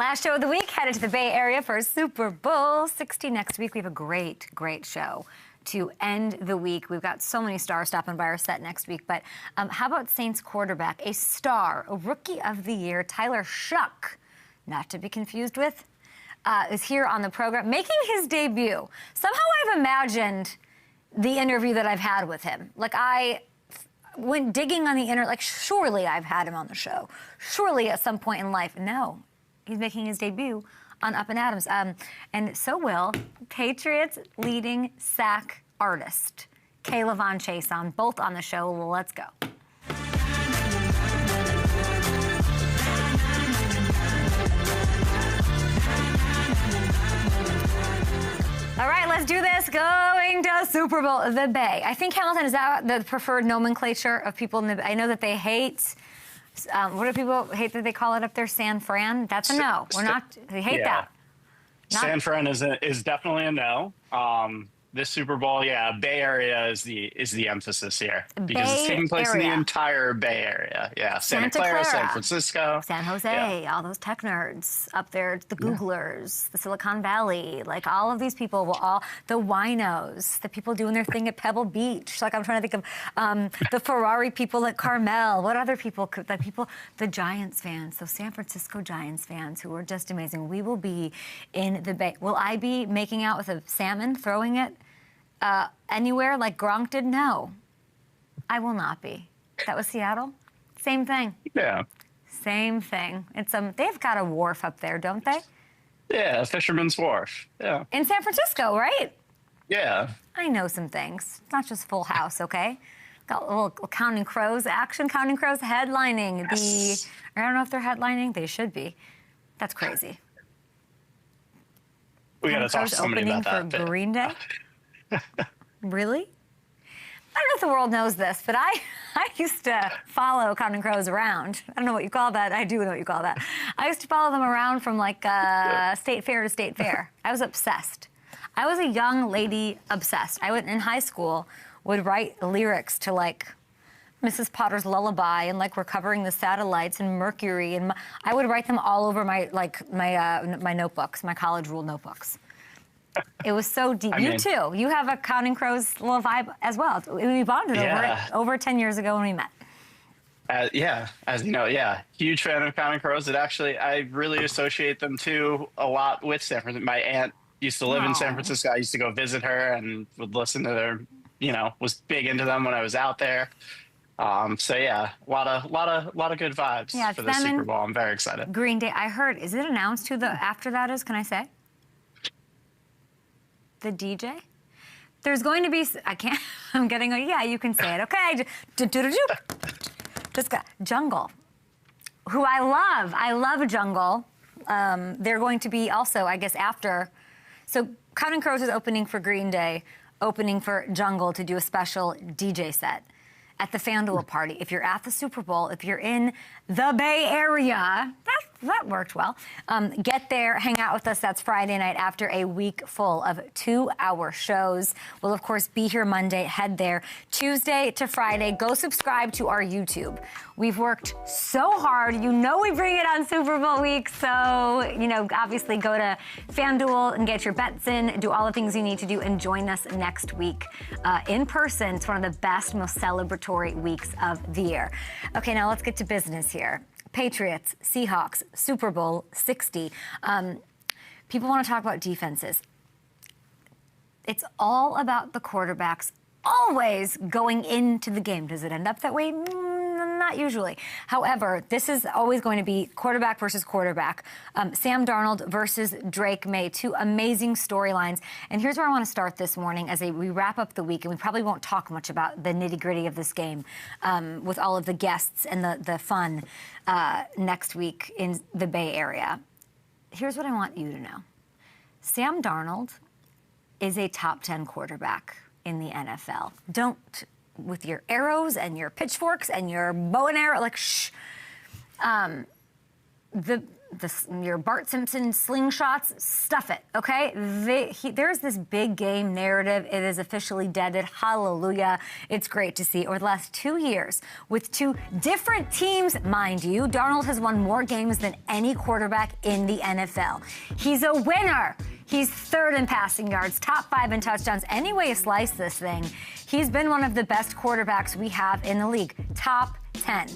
Last show of the week, headed to the Bay Area for Super Bowl 60 next week. We have a great, great show to end the week. We've got so many stars stopping by our set next week. But how about Saints quarterback, a star, a rookie of the year, Tyler Shough, not to be confused with, is here on the program, making his debut. Somehow I've imagined the interview that I've had with him. Like, I went digging on the internet, like, surely I've had him on the show. Surely at some point in life. No, he's making his debut on Up and Adams. And so will Patriots leading sack artist, K'Lavon Chaisson, both on the show. Let's go. All right, let's do this. Going to Super Bowl, the Bay. I think Hamilton, is that the preferred nomenclature of people in the Bay? I know that they hate, what do people hate that they call it up there, San Fran? That's a no. We're not, they hate that. San Fran is definitely a no. This Super Bowl, yeah, Bay Area is the emphasis here because it's taking place in the entire Bay Area. Yeah, Santa Clara, San Francisco, San Jose, all those tech nerds up there, the Googlers, the Silicon Valley, like all of these people will all, the winos, the people doing their thing at Pebble Beach. Like I'm trying to think of the Ferrari people at Carmel. What other people could, the Giants fans, so San Francisco Giants fans who are just amazing. We will be in the Bay. Will I be making out with a salmon, throwing it anywhere like Gronk did? No, I will not be. That was Seattle. Same thing. Yeah. Same thing. It's they've got a wharf up there, don't they? Yeah, Fisherman's Wharf. Yeah. In San Francisco, right? Yeah. I know some things. It's not just Full House, okay? Got a little Counting Crows action. Counting Crows headlining I don't know if they're headlining. They should be. That's crazy. We gotta talk to somebody about that. Opening for Green Day. Really? I don't know if the world knows this, but I used to follow Counting Crows around. I don't know what you call that. I do know what you call that. I used to follow them around from like state fair to state fair. I was obsessed. I was a young lady obsessed. I went in high school, would write lyrics to like Mrs. Potter's Lullaby and like Recovering the Satellites and Mercury, and I would write them all over my notebooks, my college ruled notebooks. It was so deep. You too. You have a Counting Crows little vibe as well. We bonded over 10 years ago when we met. As you know, huge fan of Counting Crows. I really associate them too a lot with San Francisco. My aunt used to live in San Francisco. I used to go visit her and would listen to their, was big into them when I was out there. So yeah, a lot of good vibes for the Super Bowl. I'm very excited. Green Day. I heard. Is it announced who the after that is? Can I say? The DJ? There's going to be, I can't, I'm getting, you can say it, okay. Just got Jungle, who I love Jungle. They're going to be also, I guess, after. So Counting Crows is opening for Green Day, opening for Jungle to do a special DJ set at the FanDuel party. If you're at the Super Bowl, if you're in the Bay Area, that worked well. Get there, hang out with us. That's Friday night after a week full of 2-hour shows. We'll, of course, be here Monday. Head there. Tuesday to Friday, go subscribe to our YouTube. We've worked so hard. We bring it on Super Bowl week. So, obviously go to FanDuel and get your bets in, do all the things you need to do, and join us next week in person. It's one of the best, most celebratory weeks of the year. Okay, now let's get to business here. Patriots, Seahawks, Super Bowl 60. People want to talk about defenses. It's all about the quarterbacks always going into the game. Does it end up that way? Not usually. However, this is always going to be quarterback versus quarterback. Sam Darnold versus Drake May, two amazing storylines. And here's where I want to start this morning as we wrap up the week. And we probably won't talk much about the nitty-gritty of this game with all of the guests and the fun next week in the Bay Area. Here's what I want you to know. Sam Darnold is a top 10 quarterback in the NFL. Don't, with your arrows and your pitchforks and your bow and arrow, like, shh. The your Bart Simpson slingshots, stuff it, okay? There's this big game narrative. It is officially deaded. Hallelujah. It's great to see. Over the last 2 years, with 2 different teams, mind you, Darnold has won more games than any quarterback in the NFL. He's a winner. He's 3rd in passing yards, top 5 in touchdowns. Any way you slice this thing, he's been one of the best quarterbacks we have in the league. Top 10.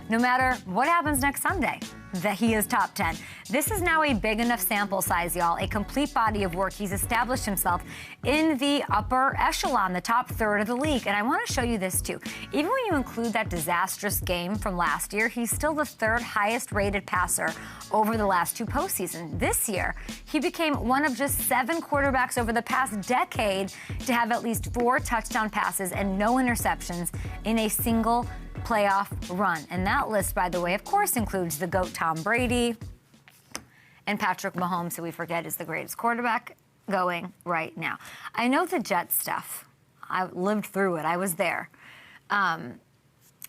No matter what happens next Sunday, that he is top 10. This is now a big enough sample size, y'all, a complete body of work. He's established himself in the upper echelon, the top 3rd of the league. And I want to show you this too. Even when you include that disastrous game from last year, he's still the 3rd highest rated passer over the last 2 postseasons. This year, he became one of just 7 quarterbacks over the past decade to have at least 4 touchdown passes and no interceptions in a single playoff run. And that list, by the way, of course, includes the GOAT Tom Brady and Patrick Mahomes, who we forget is the greatest quarterback going right now. I know the Jets stuff. I lived through it. I was there.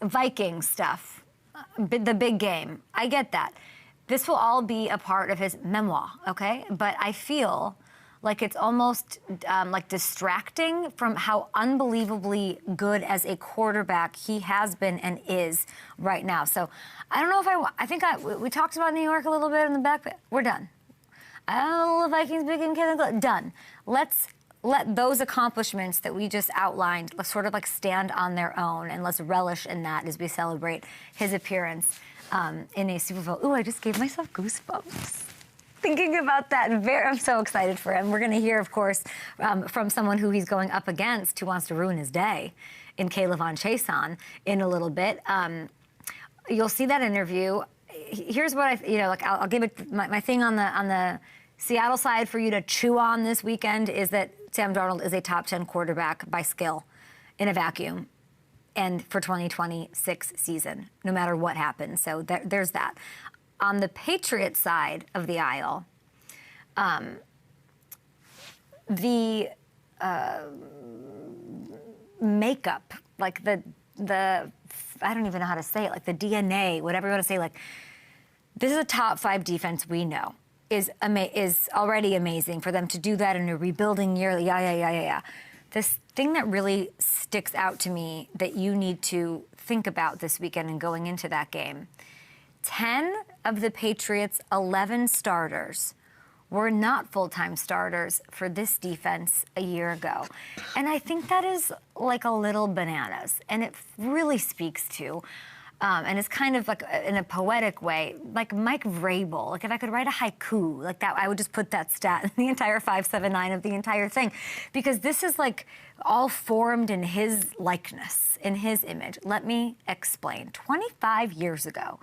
Vikings stuff, the big game. I get that. This will all be a part of his memoir, okay? But I feel like it's almost like distracting from how unbelievably good as a quarterback he has been and is right now. So I don't know if I think we talked about New York a little bit in the back, but we're done. I don't know the Vikings big and done. Let's let those accomplishments that we just outlined sort of like stand on their own, and let's relish in that as we celebrate his appearance in a Super Bowl. Ooh, I just gave myself goosebumps thinking about that. I'm so excited for him. We're going to hear, of course, from someone who he's going up against, who wants to ruin his day, in K'Lavon Chaisson in a little bit. You'll see that interview. Here's what I'll give it my thing on the Seattle side for you to chew on this weekend is that Sam Darnold is a top 10 quarterback by skill in a vacuum, and for 2026 season, no matter what happens. So there's that. On the Patriots side of the aisle, the makeup, like the I don't even know how to say it, like the DNA, whatever you want to say, like this is a top 5 defense we know is already amazing. For them to do that in a rebuilding year, yeah. This thing that really sticks out to me that you need to think about this weekend and going into that game, 10 of the Patriots' 11 starters were not full-time starters for this defense a year ago. And I think that is like a little bananas. And it really speaks to, and it's kind of like in a poetic way, like Mike VRABEL. Like if I could write a haiku like that, I would just put that stat in the entire 579 of the entire thing. Because this is like all formed in his likeness, in his image. Let me explain. 25 years ago,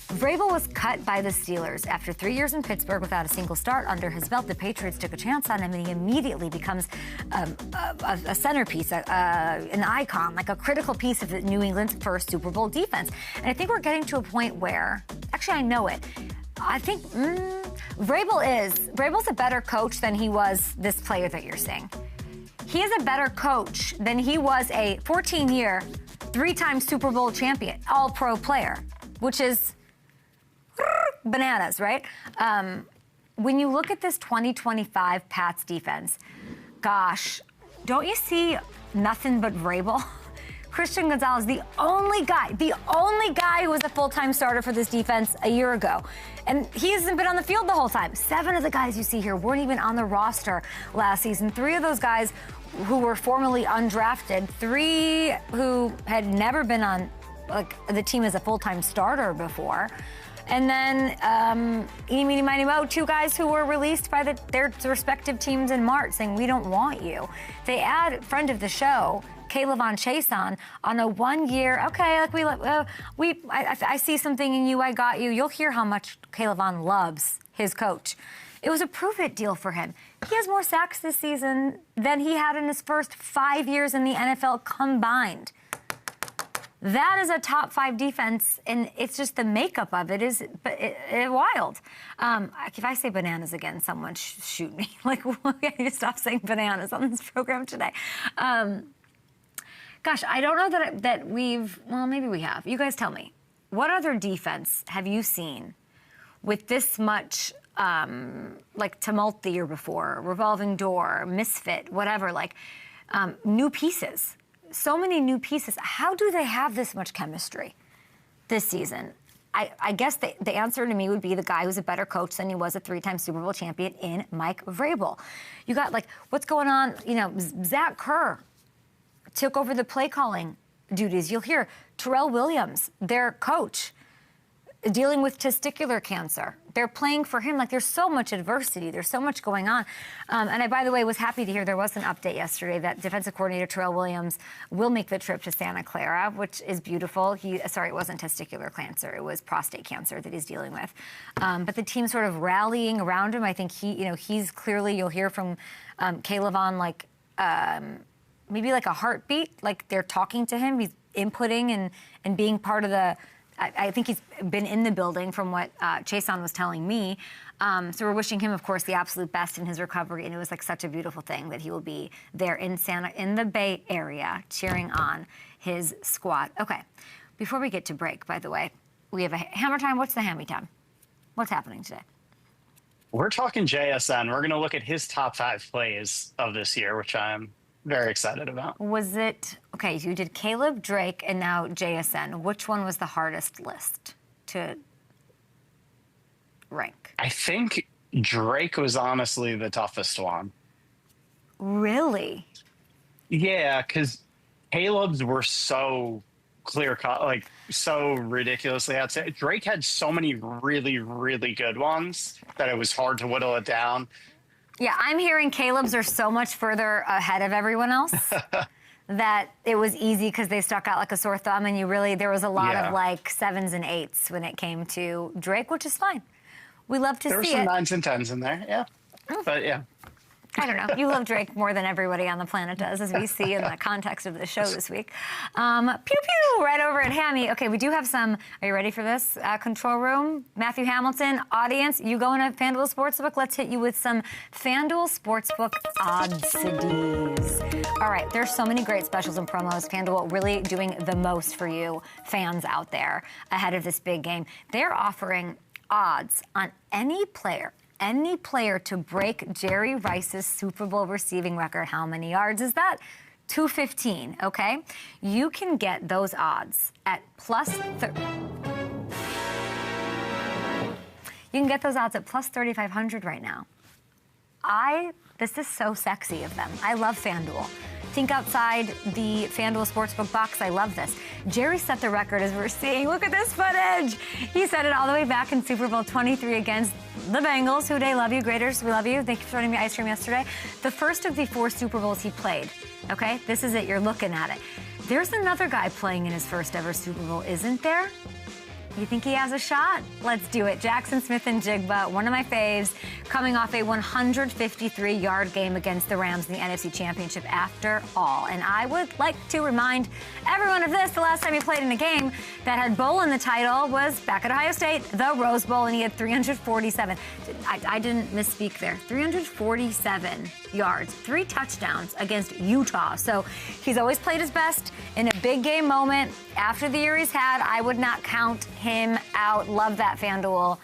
VRABEL was cut by the Steelers. After 3 years in Pittsburgh without a single start under his belt, the Patriots took a chance on him, and he immediately becomes a centerpiece, an icon, like a critical piece of New England's first Super Bowl defense. And I think we're getting to a point where, actually I know it, I think VRABEL's a better coach than he was this player that you're seeing. He is a better coach than he was a 14-year, 3-time Super Bowl champion, all-pro player, which is bananas, right? When you look at this 2025 Pats defense, gosh, don't you see nothing but VRABEL? Christian Gonzalez, the only guy who was a full-time starter for this defense a year ago. And he hasn't been on the field the whole time. 7 of the guys you see here weren't even on the roster last season. 3 of those guys who were formerly undrafted, 3 who had never been on the team as a full-time starter before. And then, eeny, meeny, miny, moe, 2 guys who were released by their respective teams in March saying, we don't want you. They add friend of the show, K'Lavon Chaisson, on a 1-year, okay, like I see something in you, I got you. You'll hear how much K'Lavon loves his coach. It was a prove-it deal for him. He has more sacks this season than he had in his first 5 years in the NFL combined. That is a top 5 defense, and it's just the makeup of it is wild. If I say bananas again, someone shoot me. Like, I need to stop saying bananas on this program today. Gosh, I don't know that we've, well, maybe we have. You guys tell me. What other defense have you seen with this much like tumult the year before, revolving door, misfit, whatever, like new pieces. So many new pieces. How do they have this much chemistry this season? I guess the answer to me would be the guy who's a better coach than he was a 3-time Super Bowl champion in Mike VRABEL. You got, like, what's going on? You know, Zach Kerr took over the play calling duties. You'll hear Terrell Williams, their coach, dealing with testicular cancer. They're playing for him. Like, there's so much adversity. There's so much going on. And I, by the way, was happy to hear there was an update yesterday that defensive coordinator Terrell Williams will make the trip to Santa Clara, which is beautiful. Sorry, it wasn't testicular cancer. It was prostate cancer that he's dealing with. But the team's sort of rallying around him. I think he's clearly, you'll hear from K'Lavon, like, maybe like a heartbeat. Like, they're talking to him. He's inputting and being part of the... I think he's been in the building from what Chaisson was telling me. So we're wishing him, of course, the absolute best in his recovery. And it was like such a beautiful thing that he will be there in the Bay Area cheering on his squad. Okay, before we get to break, by the way, we have a hammer time. What's the hammy time? What's happening today? We're talking JSN. We're going to look at his top 5 plays of this year, which I'm very excited about. Was it, okay, you did Caleb, Drake, and now JSN. Which one was the hardest list to rank? I think Drake was honestly the toughest one. Really? Yeah, because Caleb's were so clear-cut, like so ridiculously outside. Drake had so many really, really good ones that it was hard to whittle it down. Yeah, I'm hearing Caleb's are so much further ahead of everyone else that it was easy because they stuck out like a sore thumb, and there was a lot of like 7s and 8s when it came to Drake, which is fine. We love to see it. There were some 9s and 10s in there, yeah. But yeah. I don't know. You love Drake more than everybody on the planet does, as we see in the context of the show this week. Pew pew, right over at Hammy. Okay, we do have some. Are you ready for this? Control room, Matthew Hamilton, audience. You going to FanDuel Sportsbook? Let's hit you with some FanDuel Sportsbook ODDS-ities. All right, there's so many great specials and promos. FanDuel really doing the most for you fans out there ahead of this big game. They're offering odds on any player to break Jerry Rice's Super Bowl receiving record. How many yards is that? 215, okay? You can get those odds at plus 3,500 right now. This is so sexy of them. I love FanDuel. Think outside the FanDuel Sportsbook box. I love this. Jerry set the record, as we're seeing. Look at this footage. He set it all the way back in Super Bowl 23 against the Bengals. Who Dey, love you. Graders, we love you. Thank you for sending me ice cream yesterday. The first of the 4 Super Bowls he played. Okay, this is it. You're looking at it. There's another guy playing in his first ever Super Bowl, isn't there? You think he has a shot? Let's do it. Jaxon, SMITH-NJIGBA, one of my faves, coming off a 153-yard game against the Rams in the NFC Championship after all. And I would like to remind everyone of this. The last time he played in a game that had bowl in the title was back at Ohio State, the Rose Bowl, and he had 347. I didn't misspeak there. 347 yards, 3 touchdowns against Utah. So he's always played his best in a big game moment. After the year he's had, I would not count him out. Love that, FanDuel,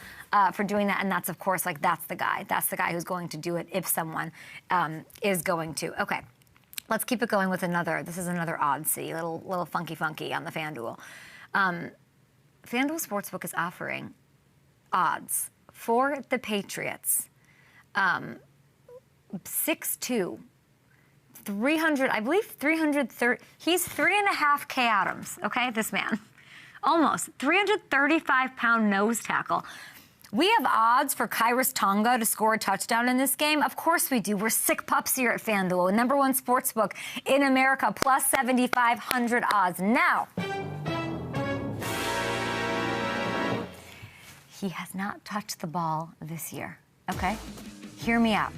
for doing that. And that's, of course, like, that's the guy. That's the guy who's going to do it if someone is going to. Okay, let's keep it going with another. This is another oddsy, little funky on the FanDuel. FanDuel Sportsbook is offering odds for the Patriots. 6'2", 300, I believe 330. He's 3.5K Adams, okay, this man. Almost. 335-pound nose tackle. We have odds for Khyiris Tonga to score a touchdown in this game. Of course we do. We're sick pups here at FanDuel, #1 sportsbook in America, plus 7,500 odds. Now, he has not touched the ball this year, okay? Hear me out.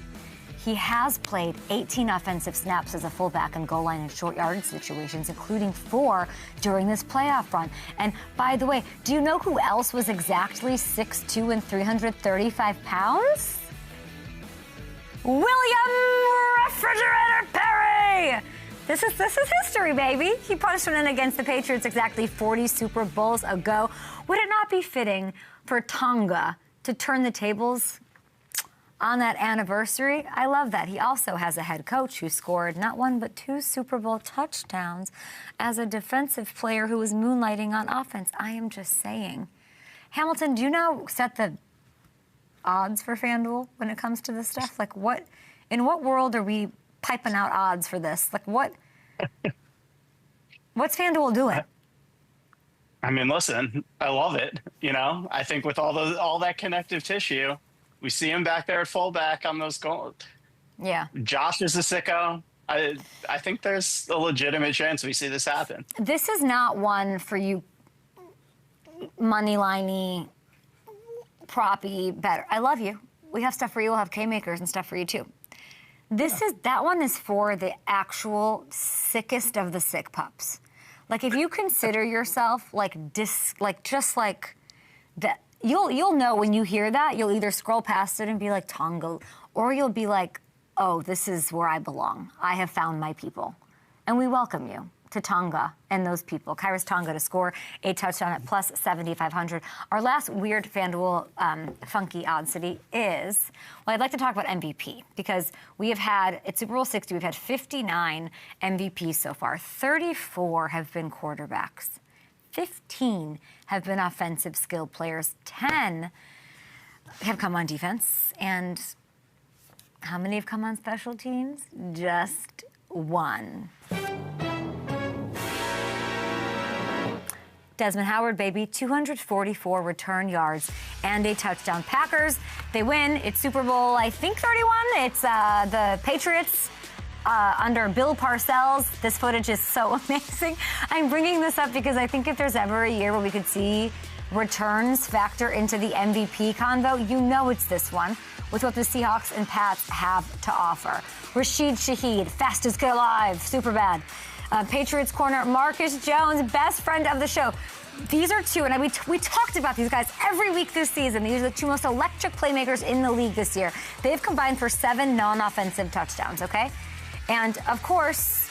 He has played 18 offensive snaps as a fullback in goal line and short yardage situations, including 4 during this playoff run. And by the way, do you know who else was exactly 6'2" and 335 pounds? William Refrigerator Perry! This is history, baby. He punched one in against the Patriots exactly 40 Super Bowls ago. Would it not be fitting for Tonga to turn the tables on that anniversary. I love that. He also has a head coach who scored not 1 but 2 Super Bowl touchdowns as a defensive player who was moonlighting on offense. I am just saying. Hamilton, do you now set the odds for FanDuel when it comes to this stuff? Like, in what world are we piping out odds for this? Like, what's FanDuel doing? I mean, listen, I love it. You know, I think with all that connective tissue, we see him back there at fullback on those goals. Yeah. Josh is a sicko. I think there's a legitimate chance we see this happen. This is not one for you money-liney, proppy, better. I love you. We have stuff for you. We'll have K-makers and stuff for you, too. That one is for the actual sickest of the sick pups. Like, if you consider yourself you'll know when you hear that. You'll either scroll past it and be like Tonga, or you'll be like, oh, this is where I belong. I have found my people. And we welcome you to Tonga and those people. Kairos Tonga to score a touchdown at plus 7,500. Our last weird FanDuel funky odd city is, well, I'd like to talk about MVP, because we have had, at Super Bowl 60, we've had 59 MVPs so far. 34 have been quarterbacks. 15 have been offensive skill players. 10 have come on defense. And how many have come on special teams? Just 1. Desmond Howard, baby, 244 return yards and a touchdown. Packers, they win. It's Super Bowl, I think, 31. It's the Patriots under Bill Parcells. This footage is so amazing. I'm bringing this up because I think if there's ever a year where we could see returns factor into the MVP convo, you know it's this one, with what the Seahawks and Pats have to offer. Rashid Shaheed, fastest kid alive, super bad. Patriots corner, Marcus Jones, best friend of the show. These are two, and we talked about these guys every week this season. These are the two most electric playmakers in the league this year. They've combined for 7 non-offensive touchdowns, okay? And, of course,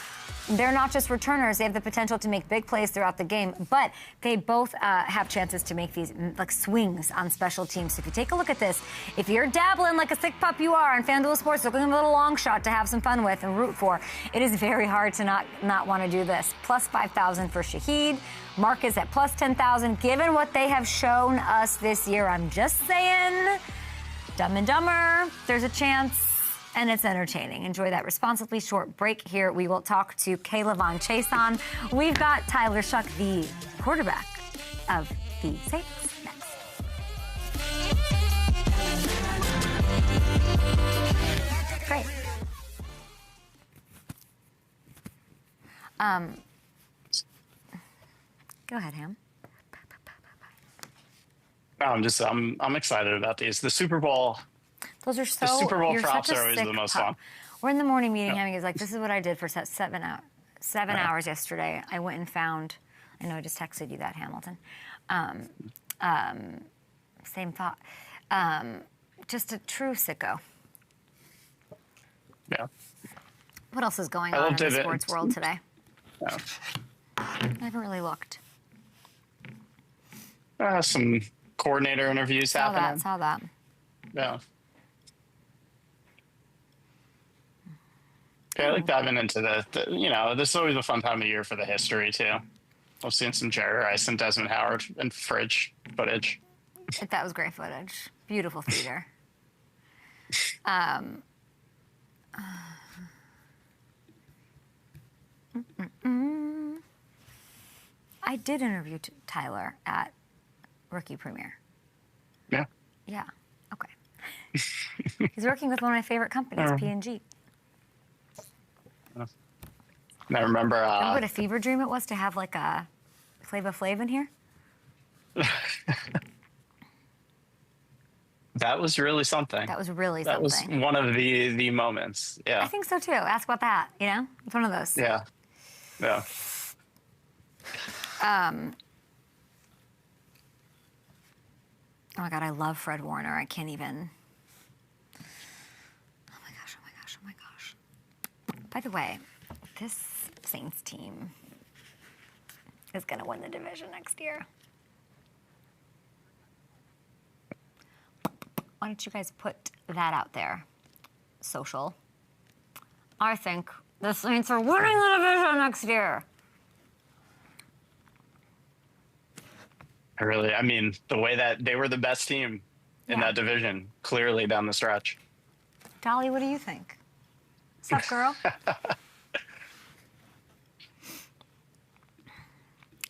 they're not just returners. They have the potential to make big plays throughout the game, but they both have chances to make these like swings on special teams. So if you take a look at this, if you're dabbling like a sick pup you are on FanDuel Sports, looking a little long shot to have some fun with and root for, it is very hard to not want to do this. Plus 5,000 for Shaheed. Marcus at plus 10,000. Given what they have shown us this year, I'm just saying, Dumb and Dumber, there's a chance. And it's entertaining. Enjoy that responsibly. Short break here. We will talk to K'Lavon Chaisson. We've got Tyler Shough, the quarterback of the Saints, next. Great. Go ahead, Ham. No, I'm excited about these. The Super Bowl. Those are so. The Super Bowl you're props such a are always sick the most pup. fun. We're in the morning meeting, having is like, this is what I did for 7 hours yesterday. I went and found. I know I just texted you that, Hamilton. Same thought. Just a true sicko. Yeah. What else is going on in the sports world today? Yeah. I haven't really looked. Some coordinator interviews happening. Saw that. Yeah. Yeah, I like diving into this is always a fun time of year for the history, too. I've seen some Jerry Rice and Desmond Howard and fridge footage. That was great footage. Beautiful theater. I did interview Tyler at Rookie Premiere. Yeah. Yeah. Okay. He's working with one of my favorite companies, P&G. And I remember... Remember what a fever dream it was to have like a Flava Flav in here? That was really something. That was really that something. That was one of the moments. Yeah. I think so too. Ask about that. You know, it's one of those. Yeah. Yeah. Oh my God, I love Fred Warner. I can't even. Oh my gosh! Oh my gosh! Oh my gosh! By the way, this Saints team is going to win the division next year. Why don't you guys put that out there? Social. I think the Saints are winning the division next year. I mean, the way that they were the best team in that division, clearly down the stretch. Dolly, what do you think? What's up, girl?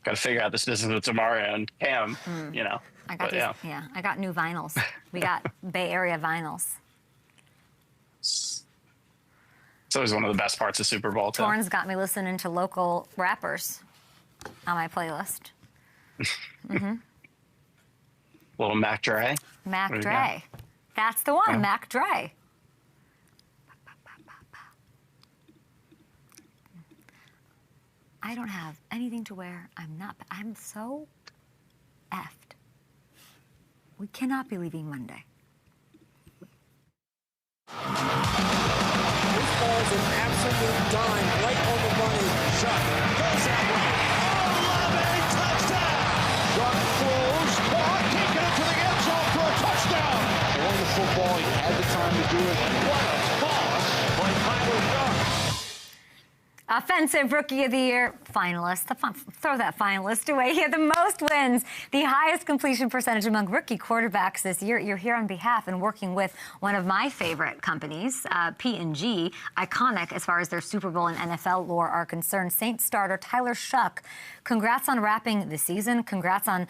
Got to figure out this business with Tamaria and Cam, you know. I got new vinyls. We got Bay Area vinyls. It's always one of the best parts of Super Bowl, too. Torrance got me listening to local rappers on my playlist. Little Mac Dre. Mac Dre. That's the one, Yeah. Mac Dre. I don't have anything to wear. I'm so effed. We cannot be leaving Monday. This ball's an absolute dime, right on the money. Shough goes that way. Olave, touchdown! Shough throws, caught, can't get it to the end zone for a touchdown. Throwing the football, he had the time to do it. What a toss by Tyler Shough. Offensive Rookie of the Year finalist. Throw that finalist away. He had the most wins, the highest completion percentage among rookie quarterbacks this year. You're here on behalf and working with one of my favorite companies, P&G, iconic as far as their Super Bowl and NFL lore are concerned. Saints starter Tyler Shough, congrats on wrapping the season. Congrats on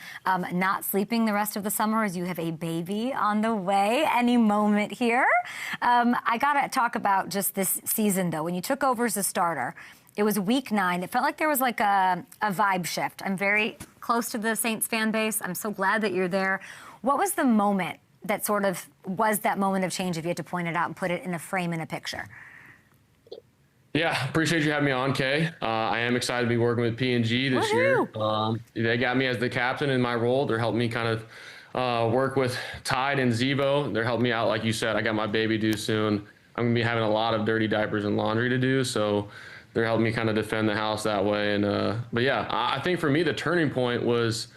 not sleeping the rest of the summer as you have a baby on the way any moment here. I got to talk about just this season, though. When you took over as a starter, it was week 9. It felt like there was like a vibe shift. I'm very close to the Saints fan base. I'm so glad that you're there. What was the moment that sort of was that moment of change, if you had to point it out and put it in a frame, in a picture? Yeah, appreciate you having me on, Kay. I am excited to be working with P&G this year. They got me as the captain in my role. They're helping me kind of work with Tide and Zebo. They're helping me out, like you said. I got my baby due soon. I'm going to be having a lot of dirty diapers and laundry to do, so they're helping me kind of defend the house that way. And but yeah, I think for me the turning point was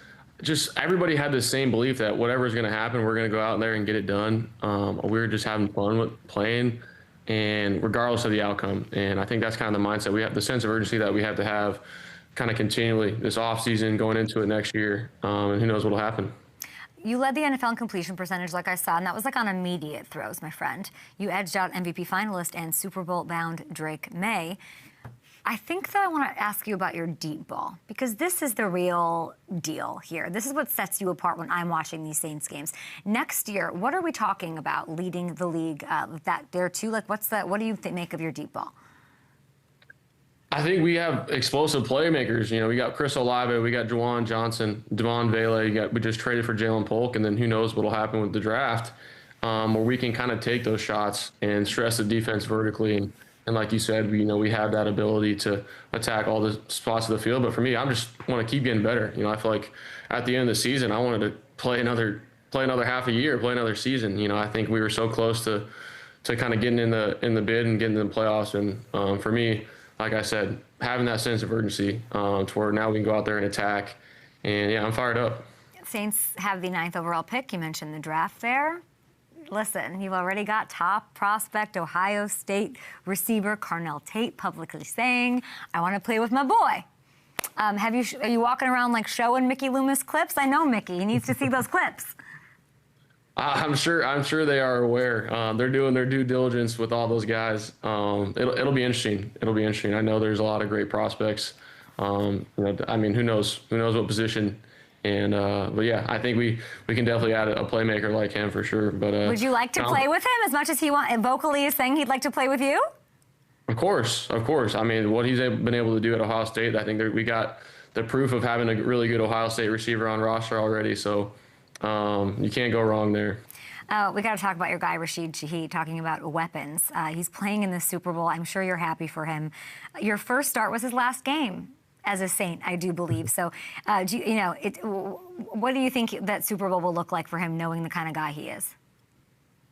just everybody had the same belief that whatever's going to happen, we're going to go out there and get it done. We were just having fun with playing, and regardless of the outcome. And I think that's kind of the mindset we have, the sense of urgency that we have to have kind of continually this offseason going into it next year. And who knows what will happen. You led the NFL in completion percentage, like I saw, and that was like on immediate throws, my friend. You edged out MVP finalist and Super Bowl bound Drake May. I think, though, I want to ask you about your deep ball, because this is the real deal here. This is what sets you apart when I'm watching these Saints games. Next year, what are we talking about leading the league that there too? Like, what do you make of your deep ball? I think we have explosive playmakers. You know, we got Chris Olave, we got Juwan Johnson, Devon Vele. We just traded for Jalen Polk, and then who knows what will happen with the draft, where we can kind of take those shots and stress the defense vertically. And like you said, we have that ability to attack all the spots of the field. But for me, I just want to keep getting better. You know, I feel like at the end of the season, I wanted to play another half a year, play another season. You know, I think we were so close to kind of getting in the bid and getting in the playoffs. And for me, like I said, having that sense of urgency to where now we can go out there and attack. And yeah, I'm fired up. Saints have the 9th overall pick. You mentioned the draft there. Listen, you've already got top prospect Ohio State receiver Carnell Tate publicly saying, "I want to play with my boy." Are you walking around like showing Mickey Loomis clips? I know Mickey. He needs to see those clips. I'm sure they are aware. They're doing their due diligence with all those guys. It'll be interesting. It'll be interesting. I know there's a lot of great prospects. I mean, who knows what position. And but yeah, I think we can definitely add a playmaker like him for sure. But would you like to play with him as much as he vocally is saying he'd like to play with you? Of course. I mean, what he's been able to do at Ohio State, I think we got the proof of having a really good Ohio State receiver on roster already. So you can't go wrong there. We got to talk about your guy, Rashid Shaheed, talking about weapons. He's playing in the Super Bowl. I'm sure you're happy for him. Your first start was his last game as a Saint, I do believe. So, what do you think that Super Bowl will look like for him, knowing the kind of guy he is?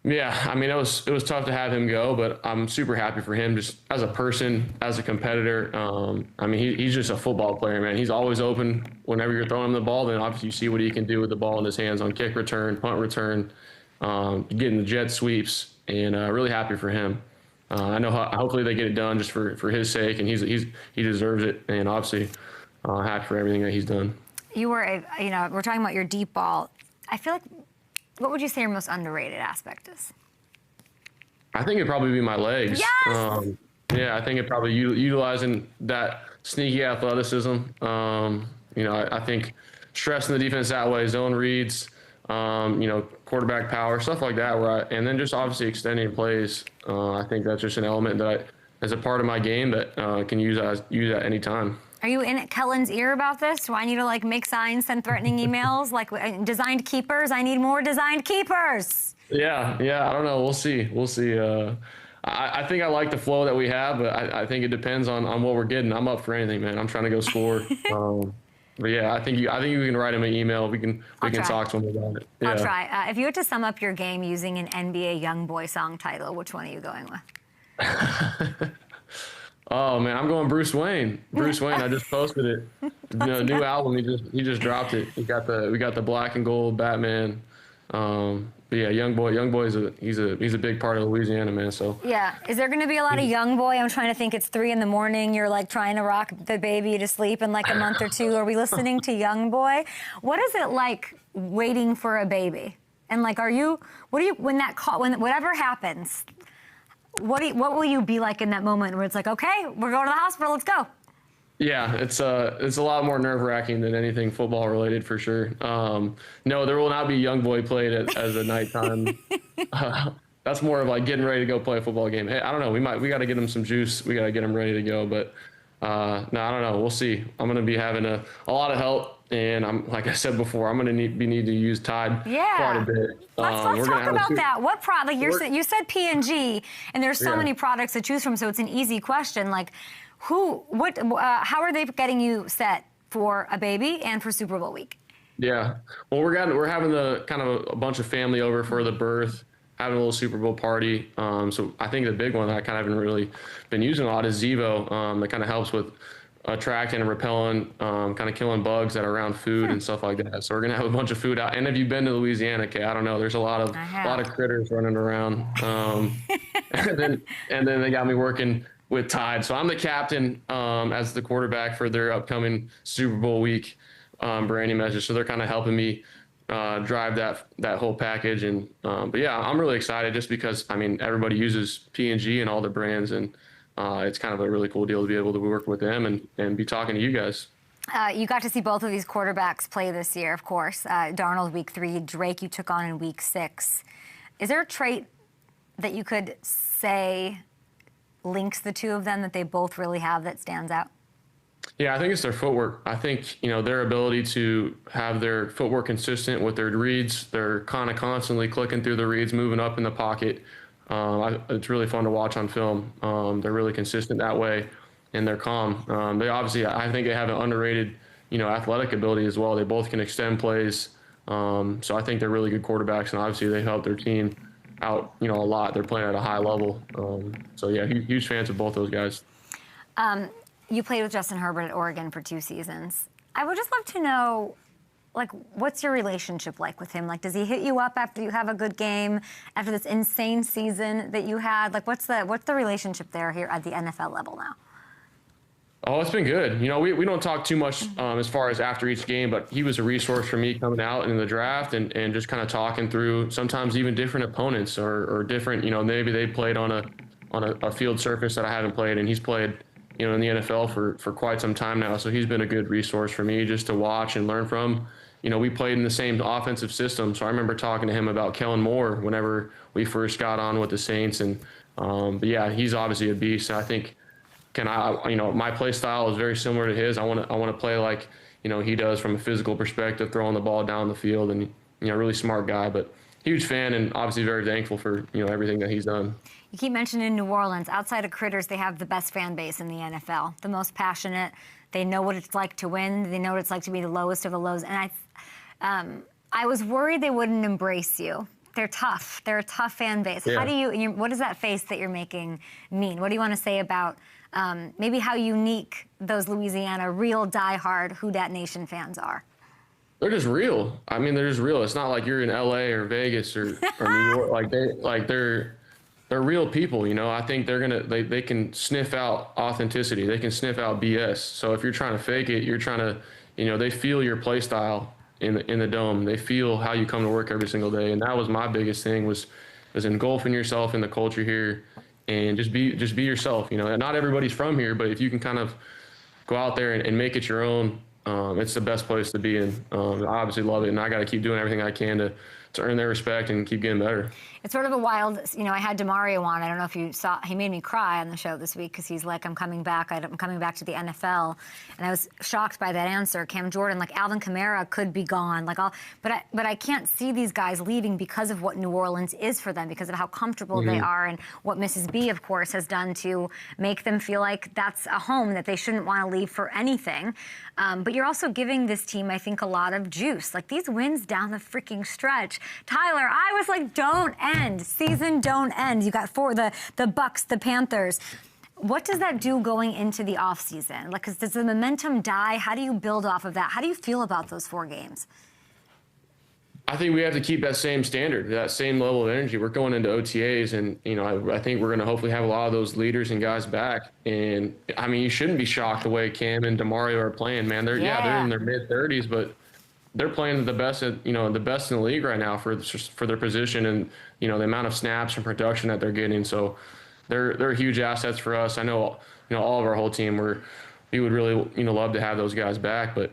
Yeah, I mean, it was tough to have him go, but I'm super happy for him just as a person, as a competitor. I mean, he's just a football player, man. He's always open whenever you're throwing him the ball. Then obviously you see what he can do with the ball in his hands on kick return, punt return. getting the jet sweeps, and really happy for him. I know hopefully they get it done just for his sake, and he deserves it, and obviously happy for everything that he's done. You were, we're talking about your deep ball. I feel like, what would you say your most underrated aspect is? I think it'd probably be my legs. Yes! Yeah, I think it probably utilizing that sneaky athleticism. I think stressing the defense that way, zone reads, quarterback power, stuff like that. And then just obviously extending plays. I think that's just an element that as a part of my game that can use at any time. Are you in Kellen's ear about this? Do I need to make signs, send threatening emails? Designed keepers? I need more designed keepers. Yeah. I don't know. We'll see. I think I like the flow that we have, but I think it depends on what we're getting. I'm up for anything, man. I'm trying to go score. But yeah, I think you can write him an email. We can talk to him about it. Yeah. I'll try. If you had to sum up your game using an NBA YoungBoy song title, which one are you going with? Oh man, I'm going Bruce Wayne. Bruce Wayne. I just posted it. New album. He just dropped it. We got the black and gold Batman. But yeah, YoungBoy he's a big part of Louisiana, man. So yeah, is there going to be a lot of YoungBoy? I'm trying to think. It's 3 a.m. You're trying to rock the baby to sleep in a month or two. Are we listening to YoungBoy? What is it like waiting for a baby? And when whatever happens, what will you be like in that moment where it's okay, we're going to the hospital, let's go? Yeah, it's a lot more nerve-wracking than anything football related for sure. No, there will not be YoungBoy played as a nighttime. That's more of getting ready to go play a football game. Hey, I don't know. We got to get him some juice. We got to get him ready to go. But no, I don't know. We'll see. I'm going to be having a lot of help, and I'm like I said before, I'm going to need to use Tide quite a bit. Let's talk about that. What product? You said P&G, and there's so many products to choose from, so it's an easy question. How are they getting you set for a baby and for Super Bowl week? Yeah, well, we're having a bunch of family over for the birth, having a little Super Bowl party. So I think the big one that I kind of haven't really been using a lot is Zevo. That kind of helps with attracting and repelling, kind of killing bugs that are around food and stuff like that. So we're gonna have a bunch of food out. And if you've been to Louisiana, Kay, I don't know, there's a lot of critters running around. And then they got me working with Tide. So I'm the captain as the quarterback for their upcoming Super Bowl week branding message. So they're kind of helping me drive that whole package. And but yeah, I'm really excited just because everybody uses P&G and all the brands, and it's kind of a really cool deal to be able to work with them and be talking to you guys. You got to see both of these quarterbacks play this year, of course. Darnold week 3, Drake you took on in week 6. Is there a trait that you could say links the two of them that they both really have that stands out? Yeah, I think it's their footwork. I think, their ability to have their footwork consistent with their reads. They're kind of constantly clicking through the reads, moving up in the pocket. It's really fun to watch on film. They're really consistent that way, and they're calm. They obviously, I think they have an underrated, athletic ability as well. They both can extend plays. So I think they're really good quarterbacks, and obviously they help their team out, a lot. They're playing at a high level. So yeah, huge fans of both those guys. You played with Justin Herbert at Oregon for 2 seasons. I would just love to know, what's your relationship like with him? Does he hit you up after you have a good game, after this insane season that you had? What's the relationship there here at the NFL level now? Oh, it's been good. We don't talk too much as far as after each game, but he was a resource for me coming out in the draft and just kind of talking through sometimes even different opponents or different, maybe they played on a field surface that I haven't played, and he's played, in the NFL for quite some time now. So he's been a good resource for me just to watch and learn from. We played in the same offensive system. So I remember talking to him about Kellen Moore whenever we first got on with the Saints. And, but yeah, he's obviously a beast. I think, my play style is very similar to his. I want to play like, he does from a physical perspective, throwing the ball down the field, and, really smart guy, but huge fan and obviously very thankful for, everything that he's done. You keep mentioning New Orleans. Outside of Critters, they have the best fan base in the NFL, the most passionate. They know what it's like to win. They know what it's like to be the lowest of the lows. And I was worried they wouldn't embrace you. They're tough. They're a tough fan base. Yeah. What does that face that you're making mean? What do you want to say about maybe how unique those Louisiana real diehard Who Dat Nation fans are? they're just real. I mean, they're just real. It's not like you're in LA or Vegas or New York. They're real people, you know. I think they can sniff out authenticity. They can sniff out BS. So if you're trying to fake it, you're trying to, you know, they feel your play style in the dome. They feel how you come to work every single day. And that was my biggest thing was engulfing yourself in the culture here and just be yourself, you know. And not everybody's from here, but if you can kind of go out there and make it your own, it's the best place to be in. I obviously love it, and I got to keep doing everything I can to earn their respect and keep getting better. It's sort of a wild, you know, I had DeMario on. I don't know if you saw, he made me cry on the show this week because he's like, I'm coming back. I'm coming back to the NFL. And I was shocked by that answer. Cam Jordan, like Alvin Kamara could be gone. Like but I can't see these guys leaving because of what New Orleans is for them, because of how comfortable they are and what Mrs. B, of course, has done to make them feel like that's a home that they shouldn't want to leave for anything. But you're also giving this team, I think, a lot of juice. Like these wins down the freaking stretch. Tyler, I was like, don't end. Season don't end. You got the Bucks, the Panthers. What does that do going into the offseason? Like, does the momentum die? How do you build off of that? How do you feel about those 4 games? I think we have to keep that same standard, that same level of energy. We're going into OTAs, and, you know, I think we're going to hopefully have a lot of those leaders and guys back. And, I mean, you shouldn't be shocked the way Cam and DeMario are playing, man. They're in their mid-30s, but they're playing the best, you know, the best in the league right now for their position and, you know, the amount of snaps and production that they're getting. So they're huge assets for us. I know, you know, all of our whole team, we would really, you know, love to have those guys back. But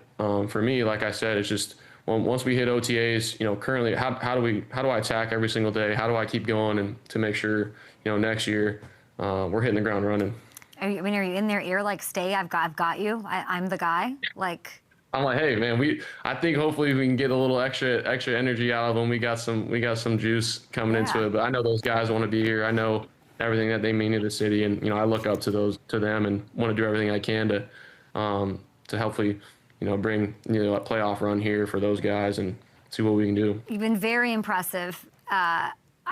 for me, like I said, it's just once we hit OTAs, you know, currently, how do I attack every single day? How do I keep going and to make sure, you know, next year we're hitting the ground running? Are you in their ear like, stay, I've got you, I'm the guy? Like, I'm like, hey man, I think hopefully we can get a little extra energy out of them. We got some juice coming into it, but I know those guys want to be here. I know everything that they mean to the city, and, you know, I look up to them and want to do everything I can to hopefully, you know, bring, you know, a playoff run here for those guys and see what we can do. You've been very impressive. I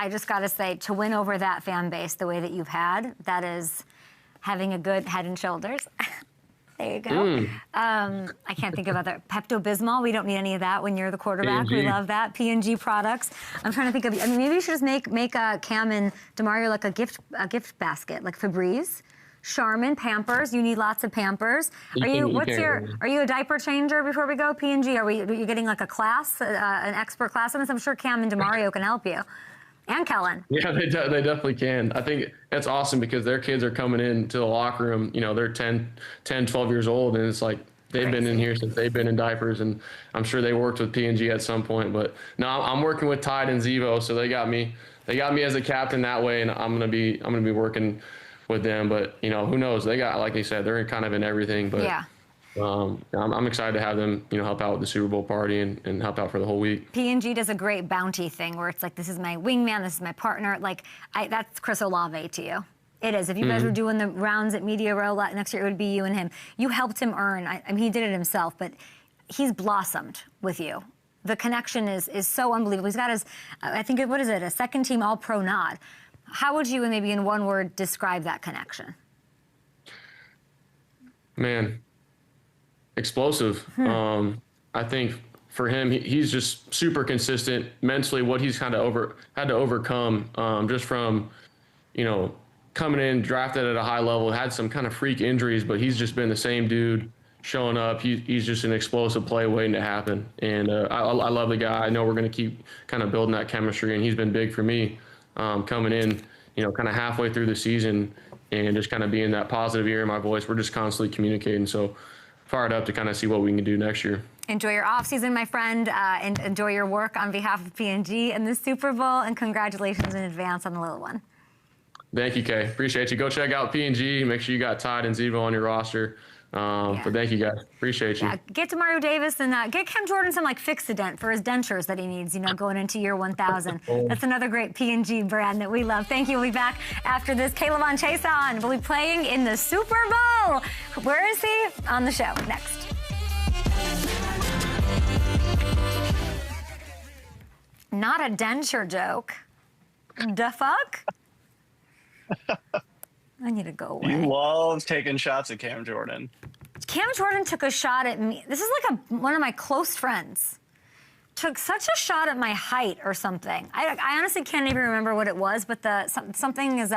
just got to say, to win over that fan base the way that you've had, that is having a good head and shoulders. There you go. I can't think of other. Pepto-Bismol, we don't need any of that when you're the quarterback. P&G. We love that. P&G products. I'm trying to think of, I mean, maybe you should just make Cam and DeMario like a gift basket, like Febreze, Charmin, Pampers. You need lots of Pampers. Are you a diaper changer before we go, P&G? Are you getting like a class, an expert class on this? I'm sure Cam and DeMario can help you. And Kellen. Yeah, they definitely can. I think that's awesome because their kids are coming into the locker room. You know, they're 10, 12 years old, and it's like they've been in here since they've been in diapers, and I'm sure they worked with P&G at some point. But no, I'm working with Tide and Zevo, so they got me as a captain that way, and I'm gonna be working with them. But, you know, who knows? They got, like you said, they're kind of in everything. But yeah. I'm excited to have them, you know, help out with the Super Bowl party and help out for the whole week. P&G does a great bounty thing where it's like, this is my wingman, this is my partner. Like, that's Chris Olave to you. It is. If you guys were doing the rounds at Media Row next year, it would be you and him. You helped him earn. I mean, he did it himself, but he's blossomed with you. The connection is so unbelievable. He's got his, I think, what is it, a second-team All-Pro nod. How would you, maybe in one word, describe that connection? Man. Explosive. I think for him, he's just super consistent mentally. What he's kind of had to overcome, just from, you know, coming in drafted at a high level, had some kind of freak injuries, but he's just been the same dude showing up. He's just an explosive play waiting to happen. And I love the guy. I know we're going to keep kind of building that chemistry, and he's been big for me coming in, you know, kind of halfway through the season and just kind of being that positive ear in my voice. We're just constantly communicating. So fired up to kind of see what we can do next year. Enjoy your off season, my friend, and enjoy your work on behalf of P&G and the Super Bowl, and congratulations in advance on the little one. Thank you, Kay. Appreciate you. Go check out P&G. Make sure you got Tide and Zevo on your roster. But thank you, guys. Appreciate you. Get to Mario Davis and get Cam Jordan some like Fix-A-Dent for his dentures that he needs, you know, going into year 1000. That's another great P&G brand that we love. Thank you. We'll be back after this. K'Lavon Chaisson will be playing in the Super Bowl. Where is he? On the show next. Not a denture joke. The fuck? I need to go away. You love taking shots at Cam Jordan. Cam Jordan took a shot at me. This is like one of my close friends. took such a shot at my height or something. I honestly can't even remember what it was, but something is,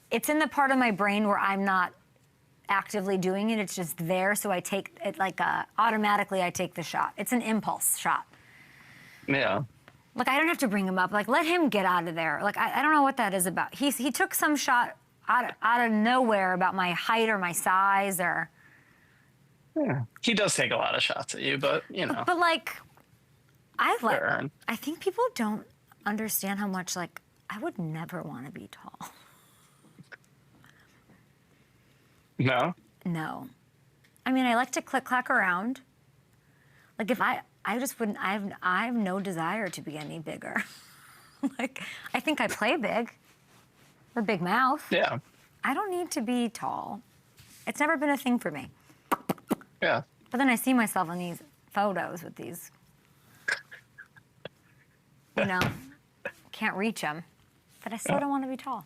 it's in the part of my brain where I'm not actively doing it. It's just there, so I take it like automatically I take the shot. It's an impulse shot. Yeah. Like, I don't have to bring him up. Like, let him get out of there. Like, I don't know what that is about. He took some shot out of nowhere about my height or my size or... Yeah. He does take a lot of shots at you, but, you know. But, like, I think people don't understand how much, like, I would never want to be tall. No? No. I mean, I like to click-clack around. Like, if I just wouldn't, I have no desire to be any bigger. Like, I think I play big. Or big mouth. Yeah. I don't need to be tall. It's never been a thing for me. Yeah. But then I see myself in these photos with these, you know, can't reach them. But I still don't want to be tall.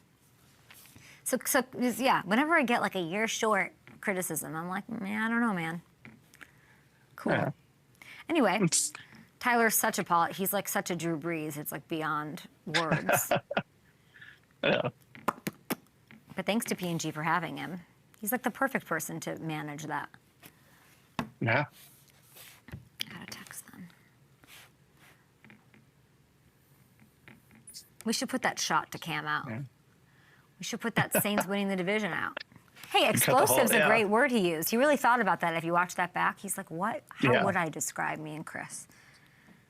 So yeah, whenever I get like a year short criticism, I'm like, man, I don't know, man. Cool. Yeah. Anyway, Tyler's such a he's like such a Drew Brees. It's like beyond words. Yeah. But thanks to P&G for having him. He's like the perfect person to manage that. Yeah. Gotta text them. We should put that shot to Cam out. Yeah. We should put that Saints winning the division out. Hey, explosive's a great word he used. He really thought about that. If you watch that back, he's like, what? How would I describe me and Chris?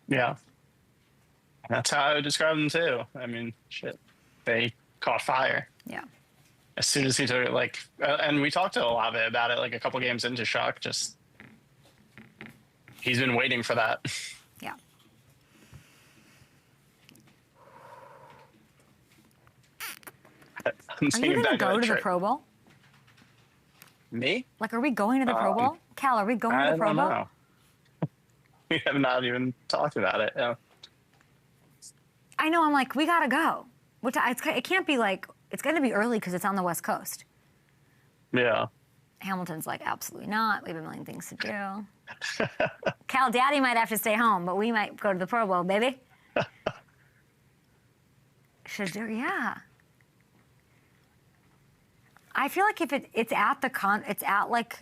Yeah. That's how I would describe them, too. I mean, shit. They caught fire. Yeah. As soon as he took it, like, and we talked to Olave about it, like, a couple games into Shough, just, he's been waiting for that. Yeah. Are you going to go to the Pro Bowl? Me? Like, are we going to the Pro Bowl? Cal, are we going to the Pro Bowl? Know. We have not even talked about it. Yeah. I know. I'm like, we got to go. It can't be like, it's going to be early because it's on the West Coast. Yeah. Hamilton's like, absolutely not. We have a million things to do. Cal, Daddy might have to stay home, but we might go to the Pro Bowl, baby. Should do, yeah. I feel like if it's at it's at like,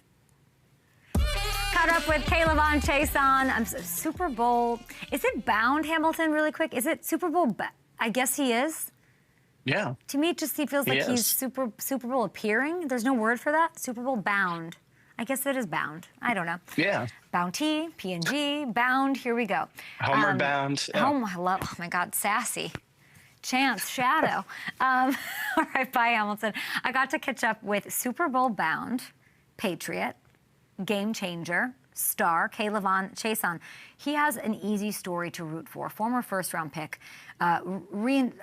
caught up with K'Lavon Chaisson. Super Bowl. Is it bound, Hamilton, really quick? Is it Super Bowl? I guess he is. Yeah. To me, he feels like he's Super Bowl appearing. There's no word for that. Super Bowl bound. I guess it is bound. I don't know. Yeah. Bounty, P&G, bound. Here we go. Homeward bound. Yeah. Oh my God, sassy. Chance, Shadow. All right, bye, Hamilton. I got to catch up with Super Bowl bound, Patriot, game changer, star, K'Lavon Chaisson. He has an easy story to root for. Former first-round pick. VRABEL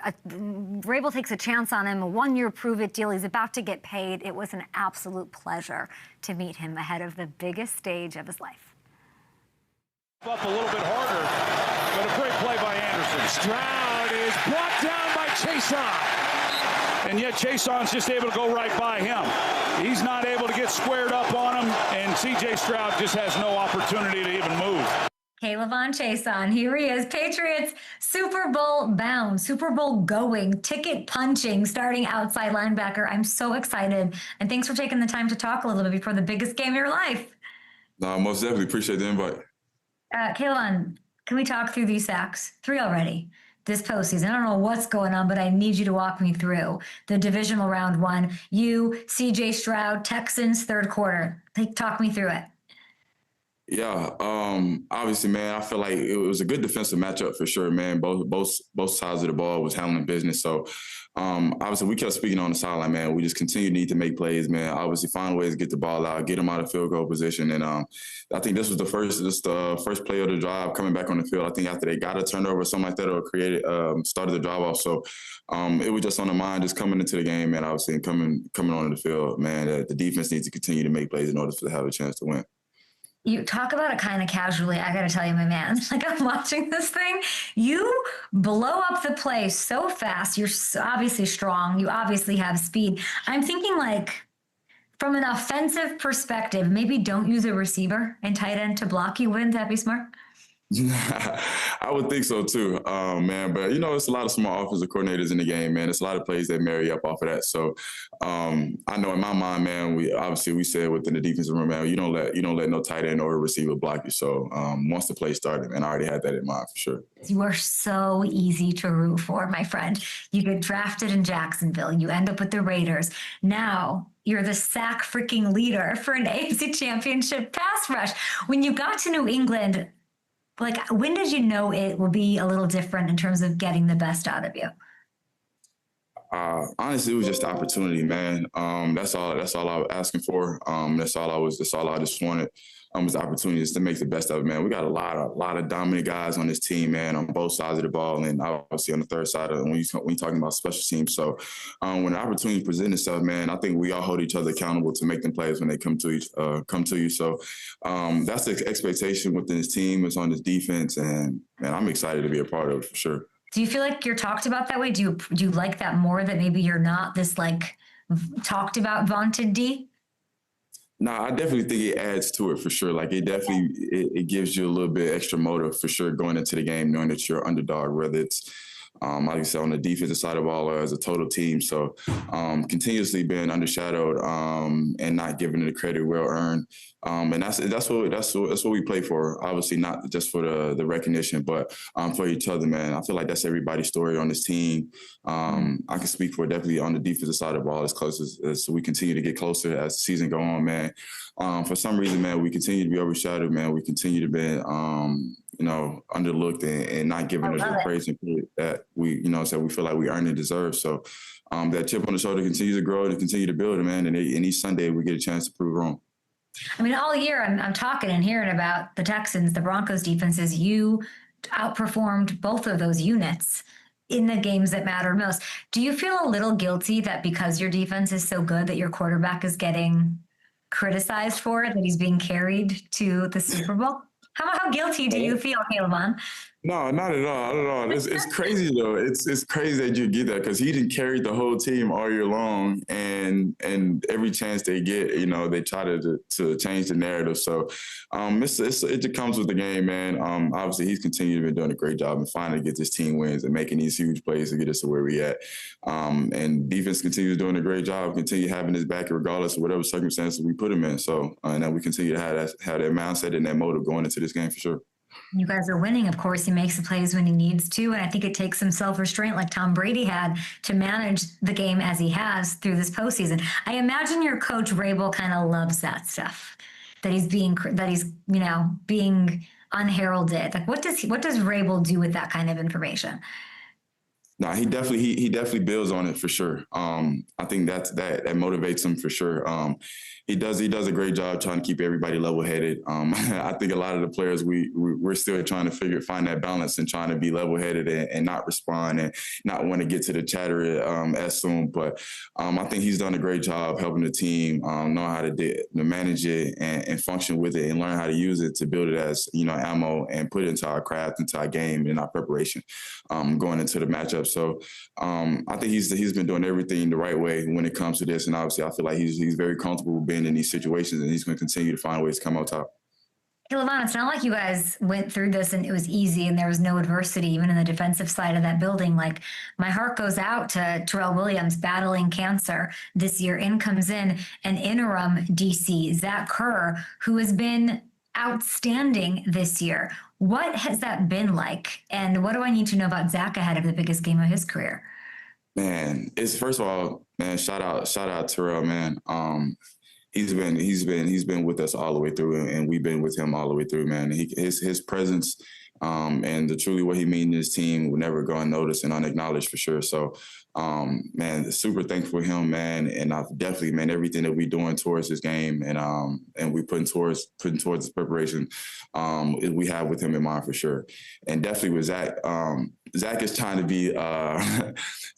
takes a chance on him, a one-year prove-it deal. He's about to get paid. It was an absolute pleasure to meet him ahead of the biggest stage of his life. Up a little bit harder, but a great play by Anderson. Stroud is brought down by Chaisson. And yet Chaisson's just able to go right by him. He's not able to get squared up on him, and C.J. Stroud just has no opportunity to even move. K'Lavon Chaisson, here he is. Patriots Super Bowl bound, Super Bowl going, ticket punching, starting outside linebacker. I'm so excited. And thanks for taking the time to talk a little bit before the biggest game of your life. No, most definitely appreciate the invite. K'Lavon, can we talk through these sacks? 3 already this postseason. I don't know what's going on, but I need you to walk me through the divisional round 1. You, C.J. Stroud, Texans, third quarter. Talk me through it. Yeah, obviously, man, I feel like it was a good defensive matchup for sure, man. Both sides of the ball was handling business. So, obviously, we kept speaking on the sideline, man. We just continue to need to make plays, man. Obviously, find ways to get the ball out, get them out of field goal position. And I think this was the first play of the drive coming back on the field. I think after they got a turnover or something like that, or started the drive off. So, it was just on the mind, just coming into the game, man. Obviously, and coming onto the field, man. The defense needs to continue to make plays in order to have a chance to win. You talk about it kind of casually. I got to tell you, my man, like I'm watching this thing. You blow up the play so fast. You're obviously strong. You obviously have speed. I'm thinking like from an offensive perspective, maybe don't use a receiver and tight end to block you. Wouldn't that be smart? I would think so too, man. But you know, it's a lot of small offensive coordinators in the game, man. It's a lot of plays that marry up off of that. So I know in my mind, man, we said within the defensive room, man, you don't let no tight end or receiver block you. So once the play started, man, I already had that in mind for sure. You are so easy to root for, my friend. You get drafted in Jacksonville. You end up with the Raiders. Now you're the sack freaking leader for an AFC Championship pass rush. When you got to New England, like, when did you know it will be a little different in terms of getting the best out of you? Honestly, it was just the opportunity, man. That's all I was asking for. That's all I just wanted. Was the opportunities to make the best of it, man. We got a lot of dominant guys on this team, man, on both sides of the ball, and obviously on the third side when you're talking about special teams. So when the opportunity presents itself, man, I think we all hold each other accountable to make them plays when they come to you. So that's the expectation within this team. It's on this defense, and man, I'm excited to be a part of it for sure. Do you feel like you're talked about that way? Do you like that more, that maybe you're not this like talked about vaunted D? No, I definitely think it adds to it for sure. Like it definitely it gives you a little bit extra motive for sure going into the game, knowing that you're underdog, whether it's like you said, on the defensive side of the ball or as a total team. So continuously being undershadowed and not giving it the credit well earned. And that's what we play for. Obviously, not just for the recognition, but for each other, man. I feel like that's everybody's story on this team. I can speak for definitely on the defensive side of the ball as close as we continue to get closer as the season go on, man. For some reason, man, we continue to be overshadowed, man. We continue to be underlooked and not given us the praise and credit that we feel like we earn and deserve. So that chip on the shoulder continues to grow and continue to build, man. And each Sunday we get a chance to prove wrong. I mean, all year I'm talking and hearing about the Texans, the Broncos defenses. You outperformed both of those units in the games that matter most. Do you feel a little guilty that because your defense is so good that your quarterback is getting criticized for it, that he's being carried to the Super Bowl? How guilty do you feel, K'Lavon? No, not at all. It's crazy though. It's crazy that you get that because he didn't carry the whole team all year long, and every chance they get, they try to change the narrative. So it just comes with the game, man. Obviously he's continued to be doing a great job and finally get this team wins and making these huge plays to get us to where we at. And defense continues doing a great job, continue having his back regardless of whatever circumstances we put him in. So and then we continue to have that mindset and that motive going into this game for sure. You guys are winning. Of course, he makes the plays when he needs to. And I think it takes some self-restraint like Tom Brady had to manage the game as he has through this postseason. I imagine your coach VRABEL kind of loves that stuff, that he's being unheralded. Like what does VRABEL do with that kind of information? No, he definitely builds on it for sure. I think that motivates him for sure. He does a great job trying to keep everybody level-headed. I think a lot of the players we're still trying to find that balance and trying to be level-headed and not respond and not want to get to the chatter as soon. But I think he's done a great job helping the team know how to manage it and function with it and learn how to use it to build it as ammo and put it into our craft, into our game, and our preparation going into the matchup. So I think he's been doing everything the right way when it comes to this, and obviously I feel like he's very comfortable being in these situations, and he's going to continue to find ways to come out top. K'Lavon, it's not like you guys went through this and it was easy and there was no adversity, even in the defensive side of that building. Like, my heart goes out to Terrell Williams battling cancer this year. In comes in an interim DC, Zach Kerr, who has been outstanding this year. What has that been like? And what do I need to know about Zach ahead of the biggest game of his career? Man, first of all, man, shout out Terrell, man. He's been with us all the way through, and we've been with him all the way through, man. His presence and truly what he means to his team will never go unnoticed and unacknowledged for sure. So, man, super thankful for him, man. And I've definitely, man, everything that we're doing towards this game and we putting towards this preparation, we have with him in mind for sure. And definitely with Zach, Zach is trying to be,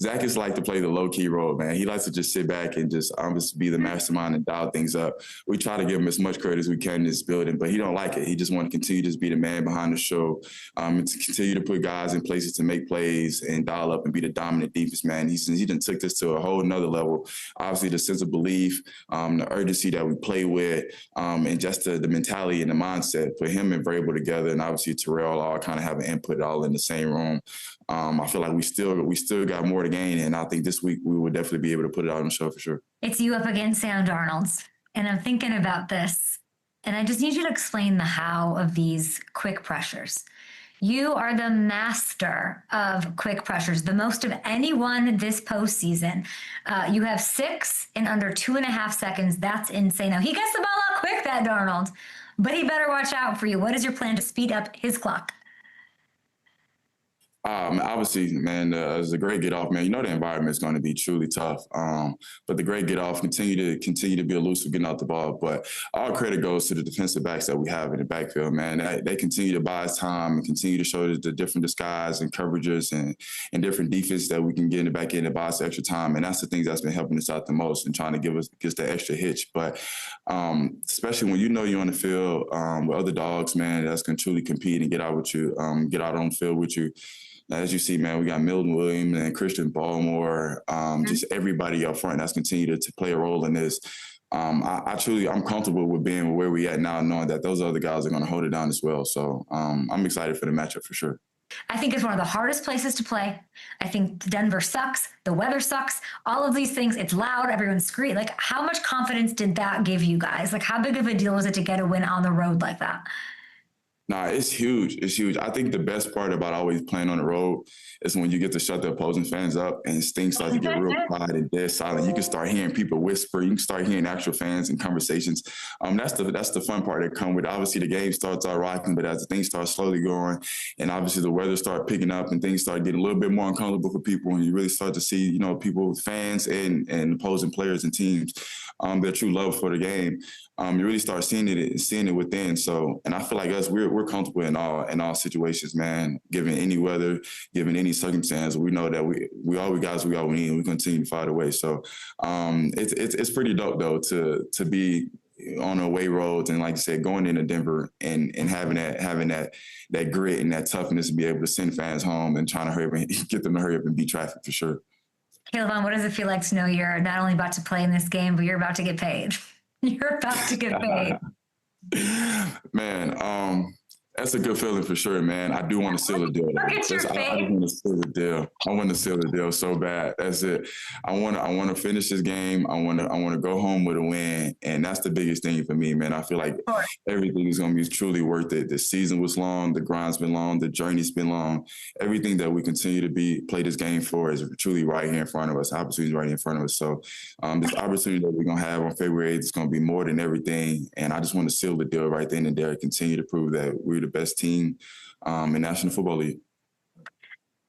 Zach is like to play the low key role, man. He likes to just sit back and just be the mastermind and dial things up. We try to give him as much credit as we can in this building, but he don't like it. He just want to continue to just be the man behind the show, and to continue to put guys in places to make plays and dial up and be the dominant defense, man. man. He done took this to a whole nother level. Obviously, the sense of belief, the urgency that we play with, and just the mentality and the mindset. Put him and VRABEL together, and obviously Terrell all kind of have an input all in the same room. I feel like we still got more to gain, and I think this week we will definitely be able to put it out on the show for sure. It's you up against Sam Darnold, and I'm thinking about this, and I just need you to explain the how of these quick pressures. You are the master of quick pressures, the most of anyone this postseason. You have 6 in under 2.5 seconds. That's insane. Now, he gets the ball out quick, that Darnold, but he better watch out for you. What is your plan to speed up his clock? Obviously, man, it's a great get off, man. You know the environment is going to be truly tough, but the great get off continue to be elusive getting out the ball. But all credit goes to the defensive backs that we have in the backfield, man. They continue to buy us time and continue to show the different disguise and coverages and different defense that we can get in the back end and buy us extra time. And that's the things that's been helping us out the most and trying to give us just that extra hitch. But especially when you know you're on the field with other dogs, man, that's going to truly compete and get out with you, get out on the field with you. As you see, man, we got Milton Williams and Christian Baltimore, just everybody up front that's continued to play a role in this. I'm comfortable with being where we at now, knowing that those other guys are going to hold it down as well. So I'm excited for the matchup for sure. I think it's one of the hardest places to play. I think Denver sucks. The weather sucks. All of these things. It's loud. Everyone's screaming. Like, how much confidence did that give you guys? Like, how big of a deal was it to get a win on the road like that? Nah, it's huge. It's huge. I think the best part about always playing on the road is when you get to shut the opposing fans up and things start to get real quiet and dead silent. You can start hearing people whisper. You can start hearing actual fans and conversations. That's the fun part that come with it. Obviously, the game starts out rocking, but as the things start slowly going and obviously the weather start picking up and things start getting a little bit more uncomfortable for people, and you really start to see, people, fans and opposing players and teams, their true love for the game. You really start seeing it within. So, and I feel like us, we're comfortable in all situations, man. Given any weather, given any circumstance, we know that we all we got is we all we need, and we continue to fight away. So, it's pretty dope though to be on away roads and, like you said, going into Denver and having that grit and that toughness to be able to send fans home and trying to hurry up and get them to hurry up and beat traffic for sure. K'Lavon, what does it feel like to know you're not only about to play in this game, but you're about to get paid? You're about to get paid. Man, that's a good feeling for sure, man. I do want to seal the deal. Look at your face. I want to seal the deal. I want to seal the deal so bad. That's it. I want to finish this game. I want to go home with a win, and that's the biggest thing for me, man. I feel like everything is going to be truly worth it. The season was long. The grind's been long. The journey's been long. Everything that we continue to play this game for is truly right here in front of us. Opportunities right here in front of us. So this opportunity that we're going to have on February 8th is going to be more than everything, and I just want to seal the deal right then and there. Continue to prove that we're the best team in National Football League.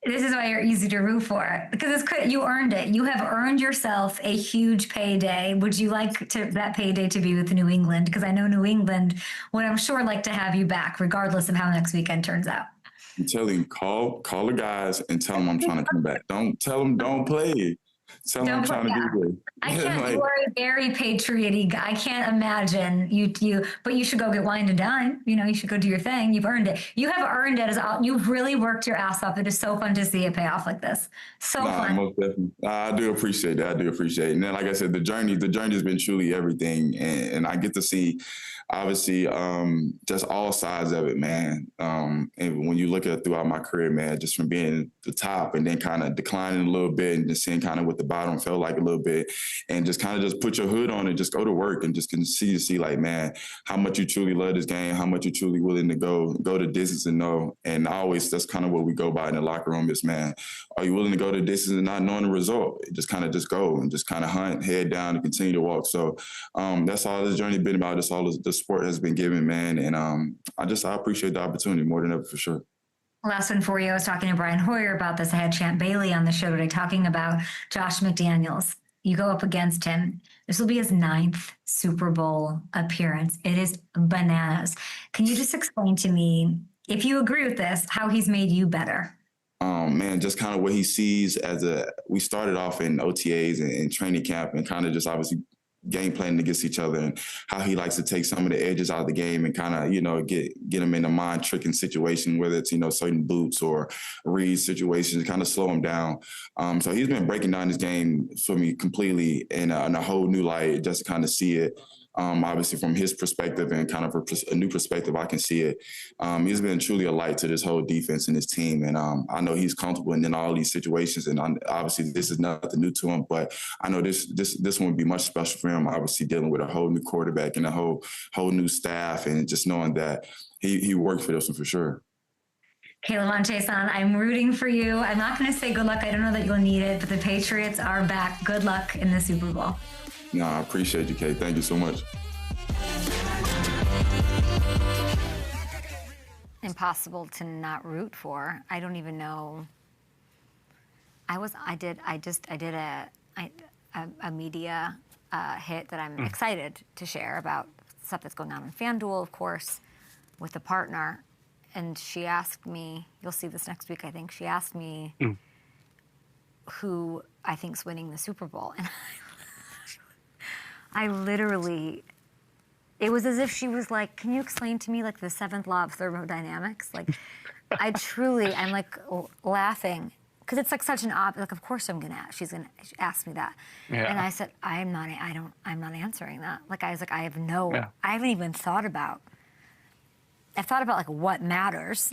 This is why you're easy to root for, because you earned it. You have earned yourself a huge payday. Would you like that payday to be with New England? Because I know New England would, I'm sure, like to have you back, regardless of how next weekend turns out. I'm telling you, call the guys and tell them I'm trying to come back. Don't tell them don't play. Tell them I'm trying to do good. I can't. You are a very patriotic guy. I can't imagine you. But you should go get wine and dine. You should go do your thing. You've earned it. You have earned it. You've really worked your ass off. It is so fun to see it pay off like this. So fun. Most definitely. I do appreciate that. And then, like I said, the journey has been truly everything, and I get to see, obviously, just all sides of it, man. And when you look at throughout my career, man, just from being the top and then kind of declining a little bit and just seeing kind of what the bottom felt like a little bit, and just kind of just put your hood on and just go to work and just can see like, man, how much you truly love this game, how much you're truly willing to go the distance and know. And always, that's kind of what we go by in the locker room is, man, are you willing to go the distance and not knowing the result? Just kind of just go and just kind of hunt, head down and continue to walk. So that's all this journey been about. That's all the sport has been given, man. And I appreciate the opportunity more than ever for sure. Last one for you. I was talking to Brian Hoyer about this. I had Champ Bailey on the show today talking about Josh McDaniels. You go up against him. This will be his 9th Super Bowl appearance. It is bananas. Can you just explain to me, if you agree with this, how he's made you better? Man, just kind of what he sees we started off in OTAs and training camp and kind of just obviously game planning against each other and how he likes to take some of the edges out of the game and kind of, get him in a mind tricking situation, whether it's, certain boots or read situations, kind of slow him down. So he's been breaking down his game for me completely in a whole new light, just to kind of see it. Obviously from his perspective and kind of a new perspective, I can see it. He's been truly a light to this whole defense and his team. And I know he's comfortable in all these situations. And obviously this is nothing new to him, but I know this one would be much special for him, obviously dealing with a whole new quarterback and a whole new staff and just knowing that he worked for this one for sure. K'Lavon Chaisson, I'm rooting for you. I'm not going to say good luck. I don't know that you'll need it, but the Patriots are back. Good luck in the Super Bowl. No, I appreciate you, Kay. Thank you so much. Impossible to not root for. I don't even know. I did a media hit that I'm excited to share about stuff that's going on in FanDuel, of course, with a partner. And she asked me, you'll see this next week, I think. She asked me who I think's winning the Super Bowl. And I literally, it was as if she was like, can you explain to me like the seventh law of thermodynamics? Like, I'm like laughing because it's like such an like, of course she's gonna ask me that. Yeah. And I said, I'm not answering that. Like, I was like, I haven't even thought about, I've thought about like what matters,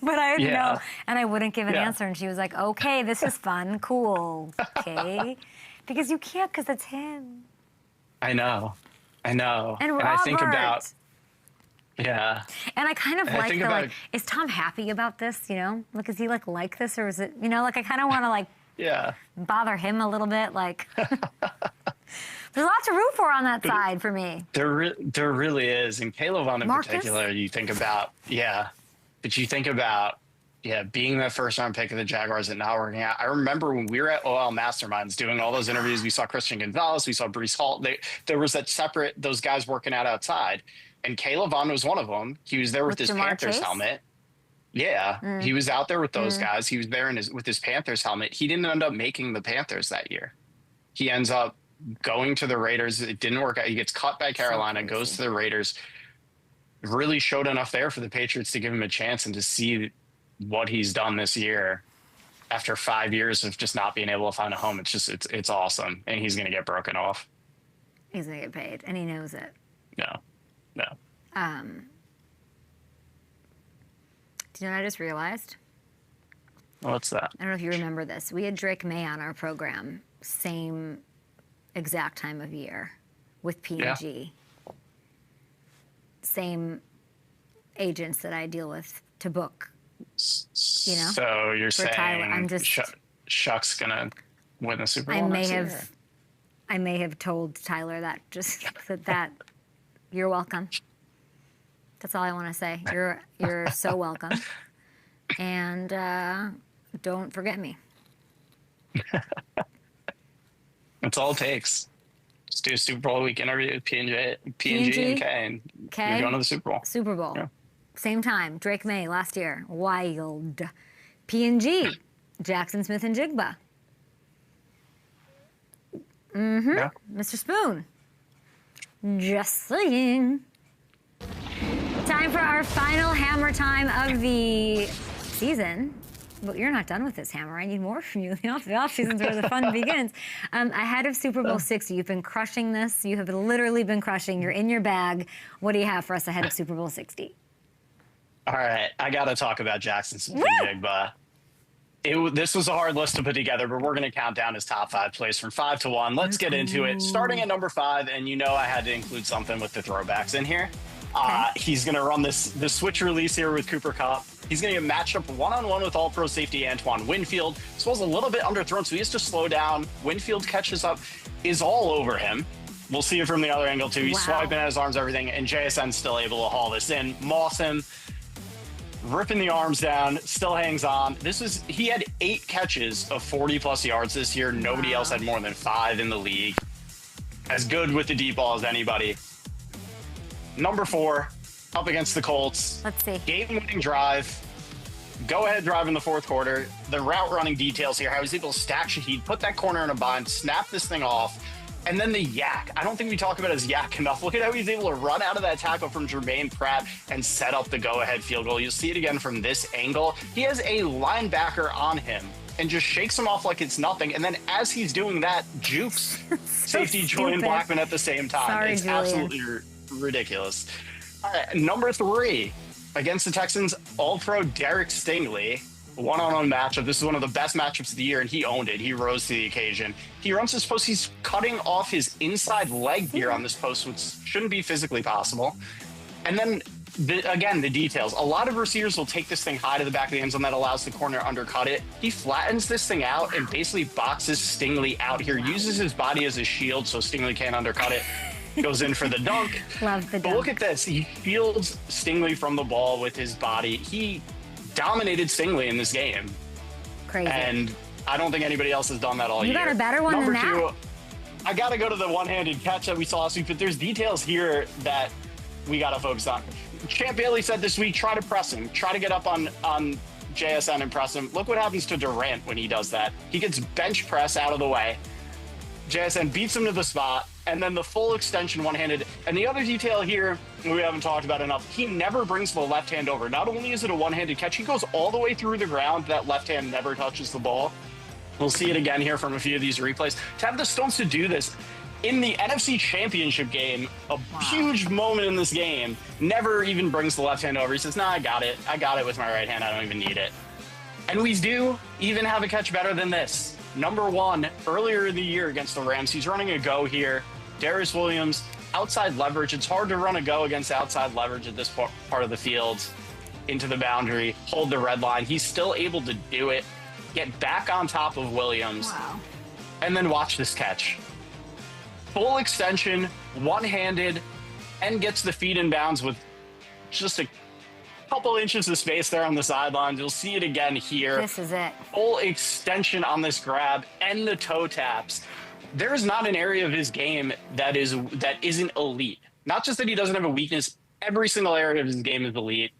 but I didn't know. And I wouldn't give an answer. And she was like, okay, this is fun, cool, okay. Because you can't, because it's him. I know. And Robert. I think about, And I kind of like, is Tom happy about this, Like, is he like this, or is it, like, I kind of want to like, bother him a little bit, like. There's a lot to root for on that side for me. There really is. And K'Lavon in particular, you think about, but you think about, being that first round pick of the Jaguars and not working out. I remember when we were at OL Masterminds doing all those interviews, we saw Christian Gonzalez, we saw Breece Hall. There was that separate, those guys working out outside. And K'Lavon was one of them. He was there with his Panthers helmet. Yeah, he was out there with those guys. He was there with his Panthers helmet. He didn't end up making the Panthers that year. He ends up going to the Raiders. It didn't work out. He gets cut by Carolina, goes to the Raiders. Really showed enough there for the Patriots to give him a chance and to see what he's done this year after 5 years of just not being able to find a home. It's just, it's awesome. And he's going to get broken off. He's going to get paid, and he knows it. No. Do you know what I just realized? What's that? I don't know if you remember this. We had Drake May on our program, same exact time of year with P&G. Same agents that I deal with to book, So you're saying Tyler. I'm just Shough's gonna win the Super Bowl I may have told Tyler that, just that you're welcome. That's all I want to say. You're so welcome. And don't forget me. That's all it takes. Just do a Super Bowl week interview with P&G and K, and you're going to the Super Bowl. Super Bowl. Yeah. Same time. Drake May last year. Wild. P&G. Jaxon, SMITH-NJIGBA. Yeah. Mr. Spoon. Just saying. Time for our final hammer time of the season. But you're not done with this hammer. I need more from you. The off-season's where the fun begins. Ahead of Super Bowl 60, you've been crushing this. You have literally been crushing. You're in your bag. What do you have for us ahead of Super Bowl 60? All right. I got to talk about Jaxon, SMITH-NJIGBA. This was a hard list to put together, but we're going to count down his top 5 plays from 5 to 1. Let's get into it. Starting at number 5, and I had to include something with the throwbacks in here. He's going to run the switch release here with Cooper Kupp. He's going to get matched up one-on-one with all-pro safety Antoine Winfield. This was a little bit underthrown, so he has to slow down. Winfield catches up, is all over him. We'll see it from the other angle, too. He's swiping at his arms, everything, and JSN's still able to haul this in. Moss him, ripping the arms down, still hangs on. He had 8 catches of 40-plus yards this year. Nobody else had more than 5 in the league. As good with the deep ball as anybody. Number 4, up against the Colts. Let's see. Game-winning drive. Go-ahead drive in the fourth quarter. The route running details here. How he's able to stack Shaheed, put that corner in a bind, snap this thing off, And then the yak. I don't think we talk about his yak enough. Look at how he's able to run out of that tackle from Jermaine Pratt and set up the go-ahead field goal. You'll see it again from this angle. He has a linebacker on him and just shakes him off like it's nothing. And then as he's doing that, jukes safety Julian Blackmon at the same time. Sorry, it's Julian. absolutely ridiculous. All right, number 3, against the Texans, All-Pro Derek Stingley. One-on-one matchup. This is one of the best matchups of the year, and he owned it. He rose to the occasion. He runs this post. He's cutting off his inside leg here on this post, which shouldn't be physically possible. And then, again, the details. A lot of receivers will take this thing high to the back of the end zone. That allows the corner to undercut it. He flattens this thing out and basically boxes Stingley out here. Uses his body as a shield so Stingley can't undercut it. Goes in for the dunk. Love the dunk. But look at this. He shields Stingley from the ball with his body. He dominated Stingley in this game. Crazy. And I don't think anybody else has done that all year. You got a better one Number than that? 2, I got to go to the one-handed catch that we saw last week, but there's details here that we got to focus on. Champ Bailey said this week, try to press him. Try to get up on JSN and press him. Look what happens to Durant when he does that. He gets bench press out of the way. JSN beats him to the spot, and then the full extension one-handed. And the other detail here, we haven't talked about enough, he never brings the left hand over. Not only is it a one-handed catch, he goes all the way through the ground. That left hand never touches the ball. We'll see it again here from a few of these replays. To have the Stones to do this in the NFC Championship game, a huge moment in this game, never even brings the left hand over. He says, nah, I got it. I got it with my right hand. I don't even need it. And we do even have a catch better than this. Number 1, earlier in the year against the Rams, he's running a go here. Darius Williams, outside leverage. It's hard to run a go against outside leverage at this part of the field. Into the boundary, hold the red line. He's still able to do it. Get back on top of Williams. Wow. And then watch this catch. Full extension, one-handed, and gets the feet in bounds with just a couple inches of space there on the sidelines. You'll see it again here. This is it. Full extension on this grab and the toe taps. There is not an area of his game that isn't elite. Not just that he doesn't have a weakness. Every single area of his game is elite.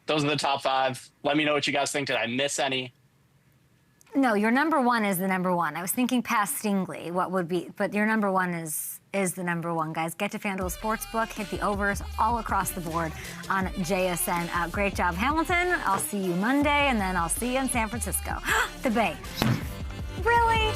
Those are the top 5. Let me know what you guys think. Did I miss any? No, your number 1 is the number 1. I was thinking past Stingley, what would be, but your number 1 is the number 1, guys. Get to FanDuel Sportsbook, hit the overs all across the board on JSN. Great job, Hamilton. I'll see you Monday, and then I'll see you in San Francisco. The Bay. Really?